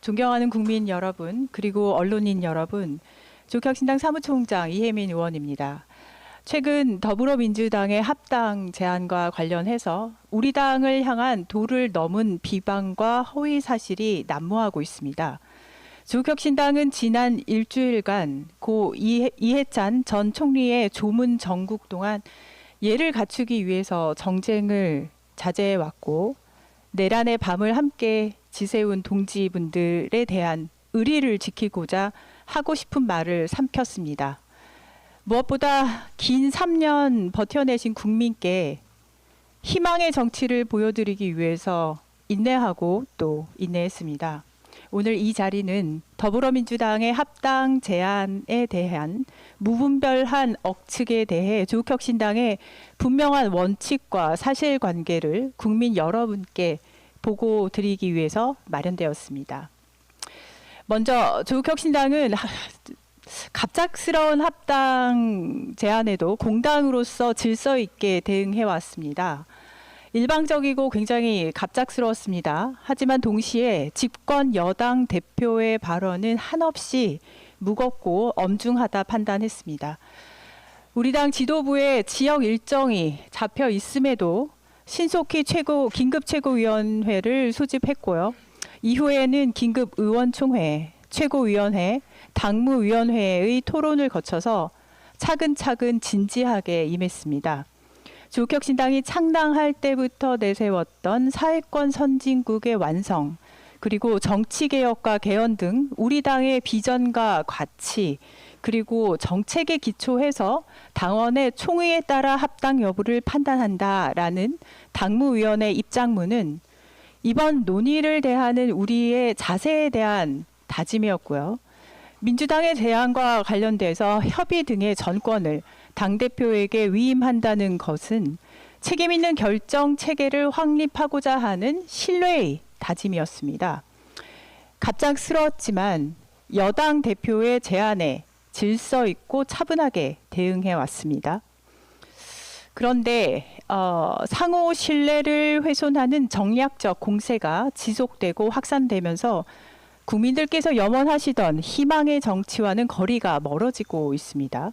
존경하는 국민 여러분, 그리고 언론인 여러분, 조국혁신당 사무총장 이혜민 의원입니다. 최근 더불어민주당의 합당 제안과 관련해서 우리 당을 향한 도를 넘은 비방과 허위 사실이 난무하고 있습니다. 조국혁신당은 지난 일주일간 고 이해찬 전 총리의 조문 정국 동안 예를 갖추기 위해서 정쟁을 자제해왔고 내란의 밤을 함께 지새운 동지분들에 대한 의리를 지키고자 하고 싶은 말을 삼켰습니다. 무엇보다 긴 3년 버텨내신 국민께 희망의 정치를 보여드리기 위해서 인내하고 또 인내했습니다. 오늘 이 자리는 더불어민주당의 합당 제안에 대한 무분별한 억측에 대해 조국혁신당의 분명한 원칙과 사실관계를 국민 여러분께 보고 드리기 위해서 마련되었습니다. 먼저 조국혁신당은 갑작스러운 합당 제안에도 공당으로서 질서 있게 대응해 왔습니다. 일방적이고 굉장히 갑작스러웠습니다. 하지만 동시에 집권 여당 대표의 발언은 한없이 무겁고 엄중하다 판단했습니다. 우리 당 지도부의 지역 일정이 잡혀 있음에도 신속히 긴급최고위원회를 소집했고요. 이후에는 긴급의원총회, 최고위원회, 당무위원회의 토론을 거쳐서 차근차근 진지하게 임했습니다. 조국혁신당이 창당할 때부터 내세웠던 사회권 선진국의 완성, 그리고 정치개혁과 개헌 등 우리 당의 비전과 가치, 그리고 정책에 기초해서 당원의 총의에 따라 합당 여부를 판단한다라는 당무위원회 입장문은 이번 논의를 대하는 우리의 자세에 대한 다짐이었고요. 민주당의 제안과 관련돼서 협의 등의 전권을 당대표에게 위임한다는 것은 책임 있는 결정 체계를 확립하고자 하는 신뢰의 다짐이었습니다. 갑작스러웠지만 여당 대표의 제안에 질서 있고 차분하게 대응해 왔습니다. 그런데 상호 신뢰를 훼손하는 정략적 공세가 지속되고 확산되면서 국민들께서 염원하시던 희망의 정치와는 거리가 멀어지고 있습니다.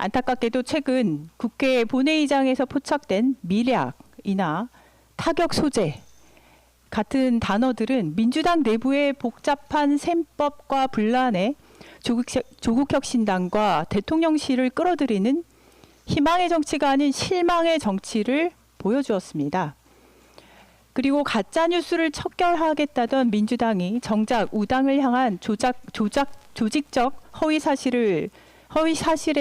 안타깝게도 최근 국회 본회의장에서 포착된 미략이나 타격 소재 같은 단어들은 민주당 내부의 복잡한 셈법과 분란에 조국혁신당과 대통령실을 끌어들이는 희망의 정치가 아닌 실망의 정치를 보여주었습니다. 그리고 가짜뉴스를 척결하겠다던 민주당이 정작 우당을 향한 조직적 허위 사실에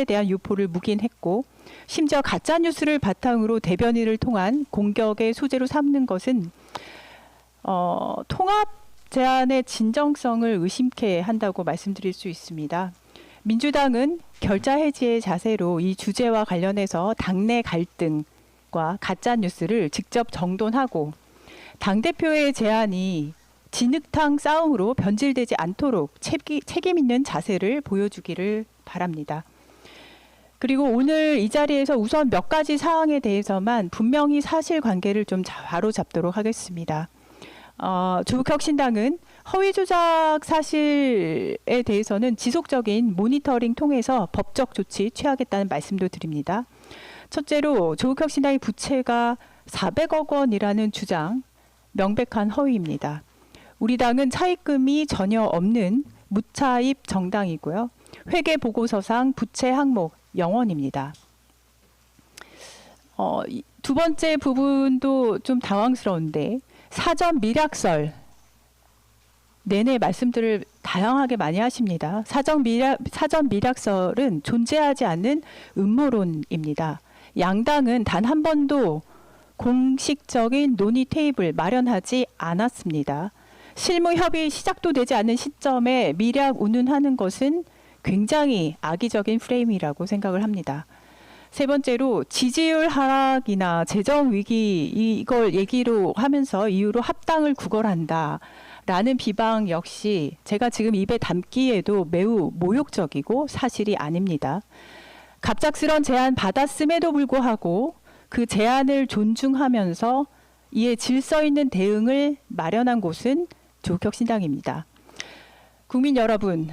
대한 유포를 묵인했고 심지어 가짜뉴스를 바탕으로 대변인을 통한 공격의 소재로 삼는 것은 통합 제안의 진정성을 의심케 한다고 말씀드릴 수 있습니다. 민주당은 결자 해지의 자세로 이 주제와 관련해서 당내 갈등과 가짜뉴스를 직접 정돈하고 당대표의 제안이 진흙탕 싸움으로 변질되지 않도록 책임 있는 자세를 보여주기를 바랍니다. 그리고 오늘 이 자리에서 우선 몇 가지 사항에 대해서만 분명히 사실관계를 좀 바로잡도록 하겠습니다. 조국혁신당은 허위 조작 사실에 대해서는 지속적인 모니터링 통해서 법적 조치 취하겠다는 말씀도 드립니다. 첫째로 조국혁신당의 부채가 400억 원이라는 주장, 명백한 허위입니다. 우리 당은 차입금이 전혀 없는 무차입 정당이고요. 회계보고서상 부채 항목 0원입니다. 두 번째 부분도 좀 당황스러운데 사전 미략설 내내 말씀들을 다양하게 많이 하십니다. 사전 미략설은 존재하지 않는 음모론입니다. 양당은 단 한 번도 공식적인 논의 테이블 마련하지 않았습니다. 실무 협의 시작도 되지 않은 시점에 미략 운운하는 것은 굉장히 악의적인 프레임이라고 생각을 합니다. 세 번째로 지지율 하락이나 재정 위기 이걸 얘기로 하면서 이유로 합당을 구걸한다라는 비방 역시 제가 지금 입에 담기에도 매우 모욕적이고 사실이 아닙니다. 갑작스런 제안 받았음에도 불구하고 그 제안을 존중하면서 이에 질서 있는 대응을 마련한 곳은 조국혁신당입니다. 국민 여러분,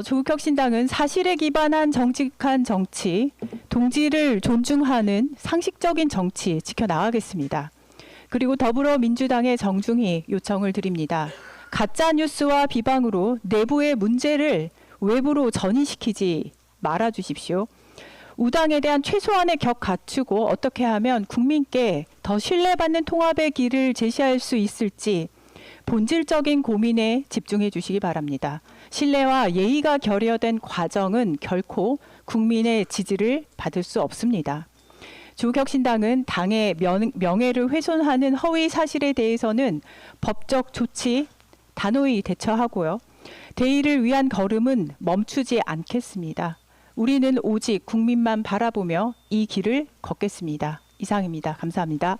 조국혁신당은 사실에 기반한 정직한 정치, 동지를 존중하는 상식적인 정치 지켜나가겠습니다. 그리고 더불어민주당에 정중히 요청을 드립니다. 가짜 뉴스와 비방으로 내부의 문제를 외부로 전이시키지 말아 주십시오. 우당에 대한 최소한의 격 갖추고 어떻게 하면 국민께 더 신뢰받는 통합의 길을 제시할 수 있을지 본질적인 고민에 집중해 주시기 바랍니다. 신뢰와 예의가 결여된 과정은 결코 국민의 지지를 받을 수 없습니다. 조국혁신당은 당의 명예를 훼손하는 허위 사실에 대해서는 법적 조치 단호히 대처하고요. 대의를 위한 걸음은 멈추지 않겠습니다. 우리는 오직 국민만 바라보며 이 길을 걷겠습니다. 이상입니다. 감사합니다.